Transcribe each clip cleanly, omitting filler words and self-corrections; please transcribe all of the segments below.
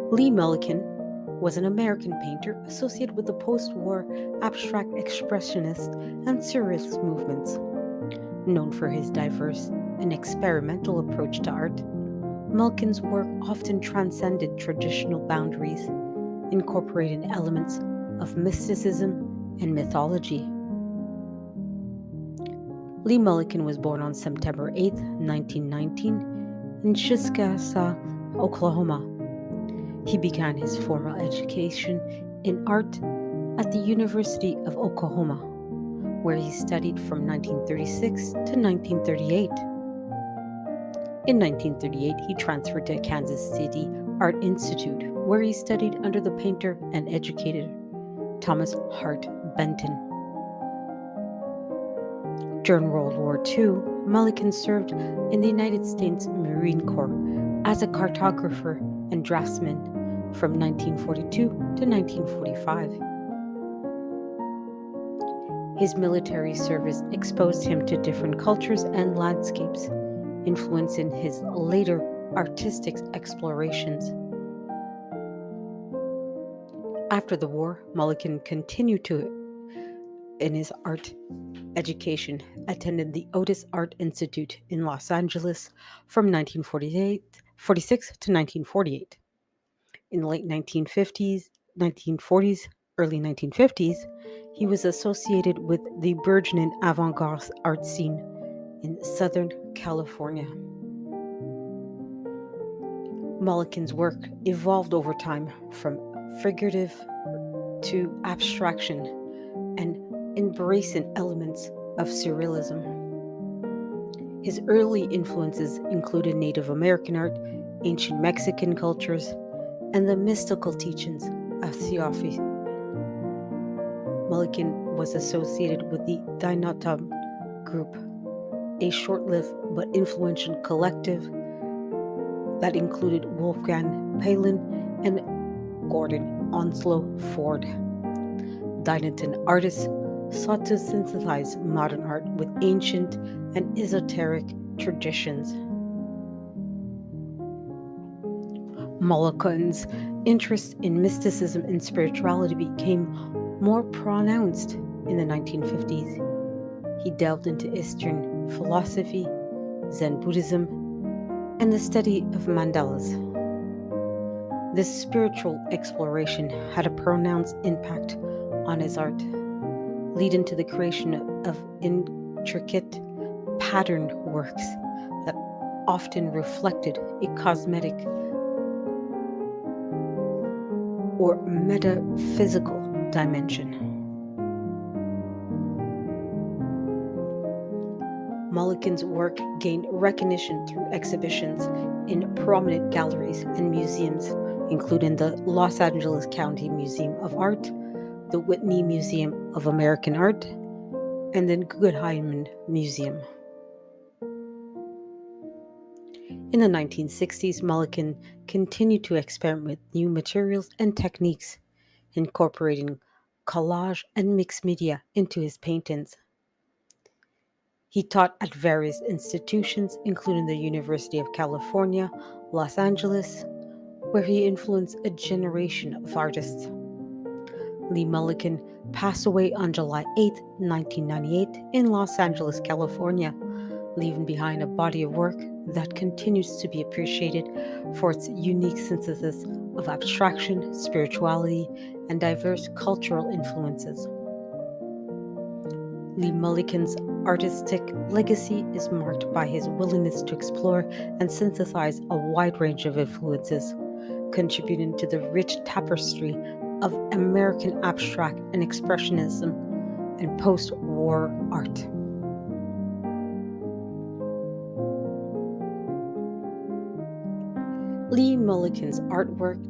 Lee Mullican was an American painter associated with the post-war abstract expressionist and surrealist movements. Known for his diverse and experimental approach to art, Mullican's work often transcended traditional boundaries, incorporating elements of mysticism and mythology. Lee Mullican was born on September 8, 1919, in Chickasha, Oklahoma. He began his formal education in art at the University of Oklahoma, where he studied from 1936 to 1938. In 1938, he transferred to Kansas City Art Institute, where he studied under the painter and educator Thomas Hart Benton. During World War II, Mullican served in the United States Marine Corps as a cartographer and draftsman from 1942 to 1945. His military service exposed him to different cultures and landscapes, influencing his later artistic explorations. After the war, Mullican continued in his art education, attended the Otis Art Institute in Los Angeles from 1946 to 1948. In the late 1940s, early 1950s, he was associated with the burgeoning avant-garde art scene in Southern California. Mullican's work evolved over time from figurative to abstraction and embracing elements of surrealism. His early influences included Native American art, ancient Mexican cultures, and the mystical teachings of Theosophy. Mullican was associated with the Dinatum group, a short-lived but influential collective that included Wolfgang Palin and Gordon Onslow Ford. Dinatum artists sought to synthesize modern art with ancient and esoteric traditions. Mullican's interest in mysticism and spirituality became more pronounced in the 1950s. He delved into Eastern philosophy, Zen Buddhism, and the study of mandalas. This spiritual exploration had a pronounced impact on his art, leading to the creation of intricate, patterned works that often reflected a cosmetic or metaphysical dimension. Mullican's work gained recognition through exhibitions in prominent galleries and museums, including the Los Angeles County Museum of Art, the Whitney Museum of American Art, and the Guggenheim Museum. In the 1960s, Mullican continued to experiment with new materials and techniques, incorporating collage and mixed media into his paintings. He taught at various institutions, including the University of California, Los Angeles, where he influenced a generation of artists. Lee Mullican passed away on July 8, 1998, in Los Angeles, California, leaving behind a body of work that continues to be appreciated for its unique synthesis of abstraction, spirituality, and diverse cultural influences. Lee Mullican's artistic legacy is marked by his willingness to explore and synthesize a wide range of influences, contributing to the rich tapestry of American abstract and expressionism and post-war art. Lee Mullican's artwork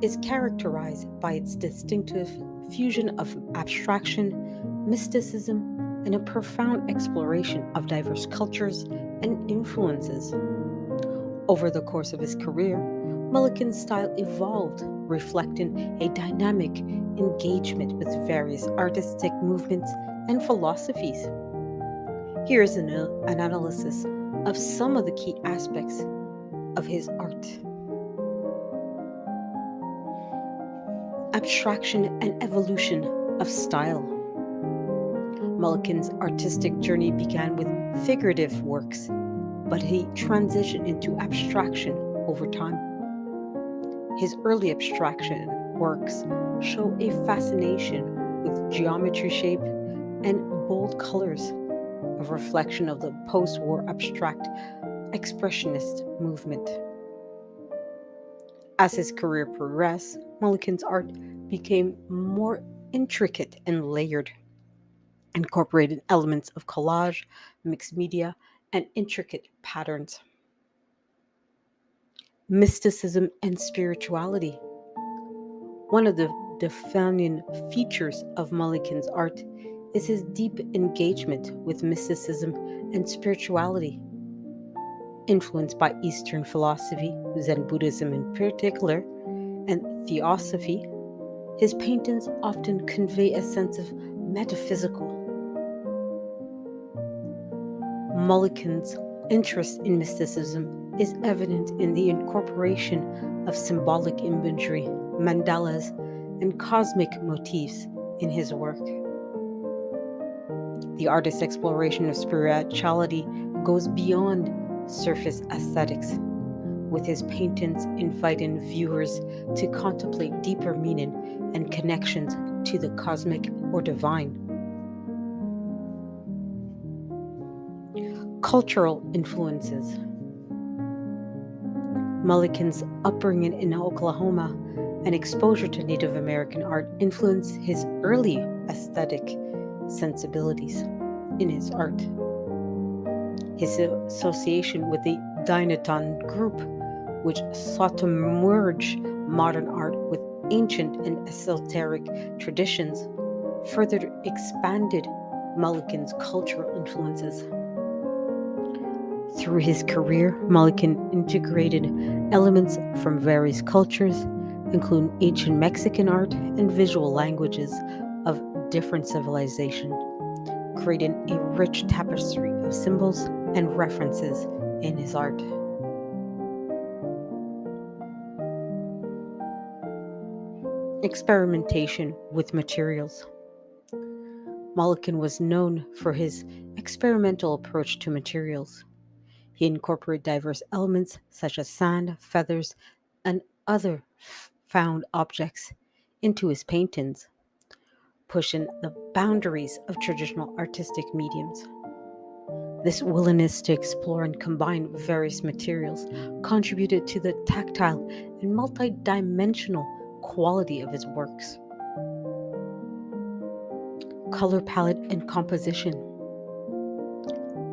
is characterized by its distinctive fusion of abstraction, mysticism, and a profound exploration of diverse cultures and influences. Over the course of his career, Mullican's style evolved, reflecting a dynamic engagement with various artistic movements and philosophies. Here's an analysis of some of the key aspects of his art. abstraction and evolution of style. Mullican's artistic journey began with figurative works, but he transitioned into abstraction over time. His early abstraction works show a fascination with geometry, shape, and bold colors, a reflection of the post war abstract expressionist movement. As his career progressed, Mullican's art became more intricate and layered, incorporating elements of collage, mixed media, and intricate patterns. Mysticism and spirituality. One of the defining features of Mullican's art is his deep engagement with mysticism and spirituality. Influenced by Eastern philosophy, Zen Buddhism in particular, and theosophy, his paintings often convey a sense of metaphysical. Mullican's interest in mysticism is evident in the incorporation of symbolic imagery, mandalas, and cosmic motifs in his work. The artist's exploration of spirituality goes beyond surface aesthetics, with his paintings inviting viewers to contemplate deeper meaning and connections to the cosmic or divine. Cultural influences. Mullican's upbringing in Oklahoma and exposure to Native American art influenced his early aesthetic sensibilities in his art. His association with the Dinaton group, which sought to merge modern art with ancient and esoteric traditions, further expanded Mullican's cultural influences. Through his career, Mullican integrated elements from various cultures, including ancient Mexican art and visual languages of different civilizations, creating a rich tapestry of symbols and references in his art. Experimentation with materials. Mullican was known for his experimental approach to materials. He incorporated diverse elements such as sand, feathers, and other found objects into his paintings, pushing the boundaries of traditional artistic mediums. This willingness to explore and combine various materials contributed to the tactile and multidimensional quality of his works. Color palette and composition.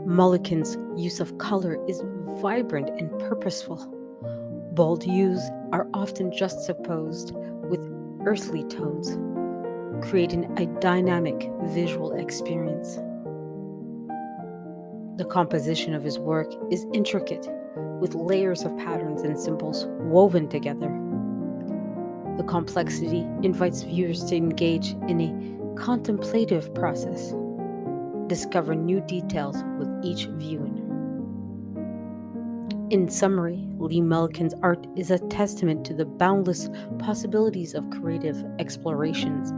Mullican's use of color is vibrant and purposeful. Bold hues are often juxtaposed with earthly tones, creating a dynamic visual experience. The composition of his work is intricate, with layers of patterns and symbols woven together. The complexity invites viewers to engage in a contemplative process, discover new details with each viewing. In summary, Lee Mullican's art is a testament to the boundless possibilities of creative explorations.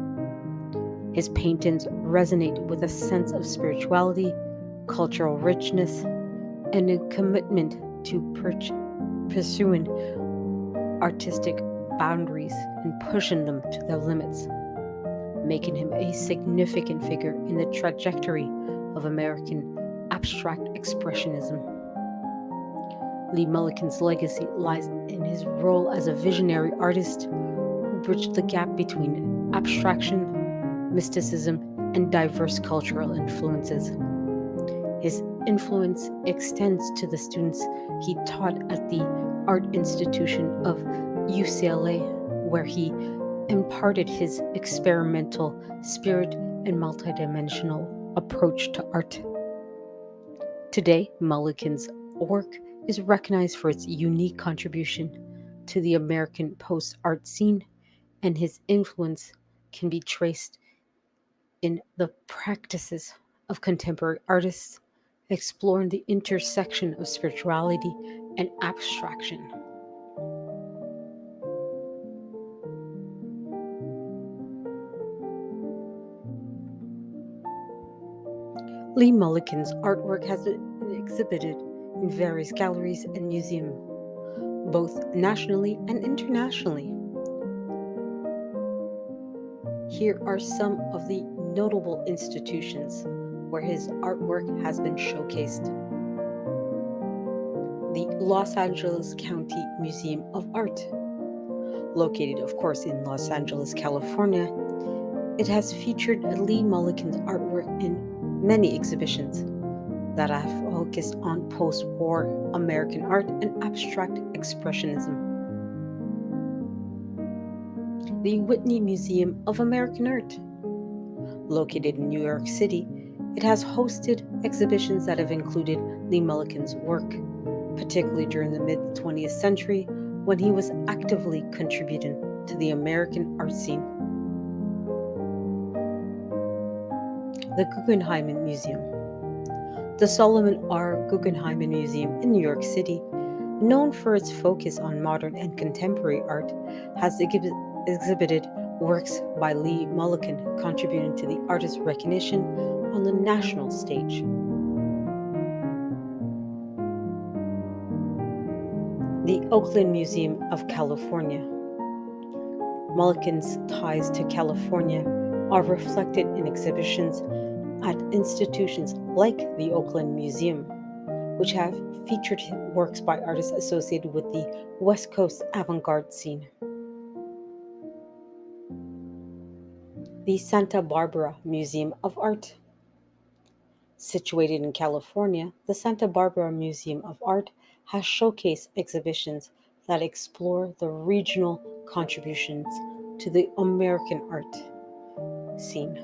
His paintings resonate with a sense of spirituality, cultural richness, and a commitment to pursuing artistic boundaries and pushing them to their limits, making him a significant figure in the trajectory of American abstract expressionism. Lee Mullican's legacy lies in his role as a visionary artist who bridged the gap between abstraction, mysticism, and diverse cultural influences. His influence extends to the students he taught at the Art Institution of UCLA, where he imparted his experimental spirit and multidimensional approach to art. Today, Mullican's work is recognized for its unique contribution to the American post-art scene, and his influence can be traced in the practices of contemporary artists, exploring the intersection of spirituality and abstraction. Lee Mullican's artwork has been exhibited in various galleries and museums, both nationally and internationally. Here are some of the notable institutions where his artwork has been showcased. The Los Angeles County Museum of Art, located, of course, in Los Angeles, California. It has featured Lee Mullican's artwork in many exhibitions that have focused on post war American art and abstract expressionism. The Whitney Museum of American Art, located in New York City, it has hosted exhibitions that have included Lee Mullican's work, particularly during the mid 20th century when he was actively contributing to the American art scene. The Guggenheim Museum. The Solomon R. Guggenheim Museum in New York City, known for its focus on modern and contemporary art, has exhibited works by Lee Mullican contributing to the artist's recognition on the national stage. The Oakland Museum of California. Mullican's ties to California are reflected in exhibitions at institutions like the Oakland Museum, which have featured works by artists associated with the West Coast avant-garde scene. The Santa Barbara Museum of Art. Situated in California, the Santa Barbara Museum of Art has showcased exhibitions that explore the regional contributions to the American art scene,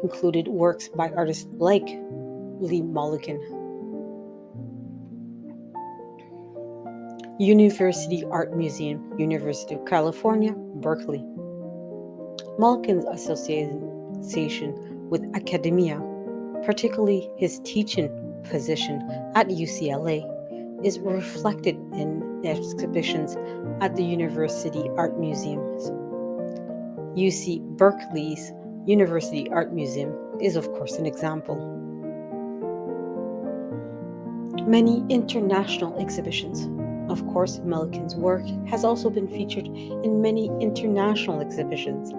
included works by artists like Lee Mullican. University Art Museum, University of California, Berkeley. Mullican's association with academia, particularly his teaching position at UCLA, is reflected in exhibitions at the University Art Museums. UC Berkeley's University Art Museum is, of course, an example. Many international exhibitions. Of course, Mullican's work has also been featured in many international exhibitions,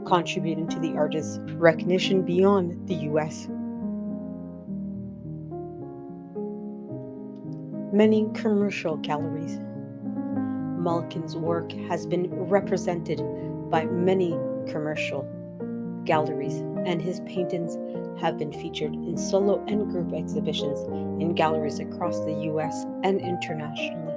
contributing to the artist's recognition beyond the US. Many commercial galleries. Mullican's work has been represented by many commercial galleries, and his paintings have been featured in solo and group exhibitions in galleries across the US and internationally.